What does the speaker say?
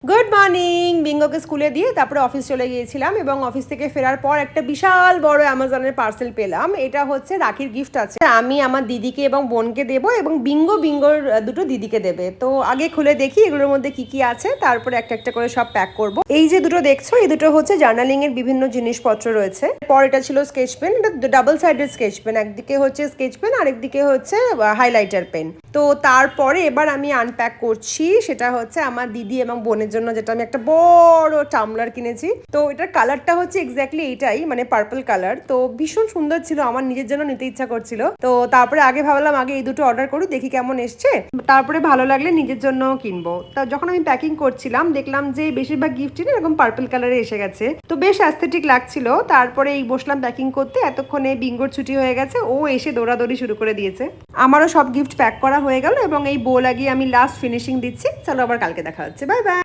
Good morning. বিঙ্গোকে স্কুলে দিয়ে তারপরে অফিস চলে গিয়েছিলাম এবং অফিস থেকে ফেরার পর একটা বিশাল বড় অ্যামাজনের পার্সেল পেলাম। এটা হচ্ছে রাখির গিফট আছে, আমি আমার দিদিকে এবং বোনকে দেবো এবং বিঙ্গোর দুটো দিদিকে দেবে। তো আগে খুলে দেখি এগুলোর মধ্যে কি কি আছে, তারপরে একটা একটা করে সব প্যাক করব। এই যে দুটো দেখছো, এই দুটো হচ্ছে জার্নালিং এর বিভিন্ন জিনিসপত্র রয়েছে। পর এটা ছিল স্কেচ পেন, এটা ডাবল সাইডেড স্কেচ পেন, একদিকে হচ্ছে স্কেচ পেন আরেকদিকে হচ্ছে হাইলাইটার পেন। তো তারপরে এবার আমি আনপ্যাক করছি, সেটা হচ্ছে আমার দিদি এবং বোনের জন্য, যেটা আমি একটা বড় টামলার কিনেছি। তো এটার কালারটা হচ্ছে এক্স্যাক্টলি এইটাই, মানে পার্পল কালার। তো ভীষণ সুন্দর ছিল, আমার নিজের জন্য নিতে ইচ্ছা করছিল। তো তারপরে আগে ভাবলাম আগে এই দুটো অর্ডার করি, দেখি কেমন এসছে, তারপরে ভালো লাগলে নিজের জন্য কিনবো। তা যখন আমি প্যাকিং করছিলাম দেখলাম যে বেশিরভাগ গিফটই না এরকম পার্পল কালারে এসে গেছে, তো বেশ অ্যাস্থেটিক লাগছিল। তারপরে এই বসলাম প্যাকিং করতে, এতক্ষণে বিঙ্গোর ছুটি হয়ে গেছে, ও এসে দৌড়াদৌড়ি শুরু করে দিয়েছে। আমারও সব গিফট প্যাক করা হয়ে গেল এবং এই বউ লাগিয়ে আমি লাস্ট ফিনিশিং দিচ্ছি। চলো আবার কালকে দেখা হচ্ছে, বাই বাই।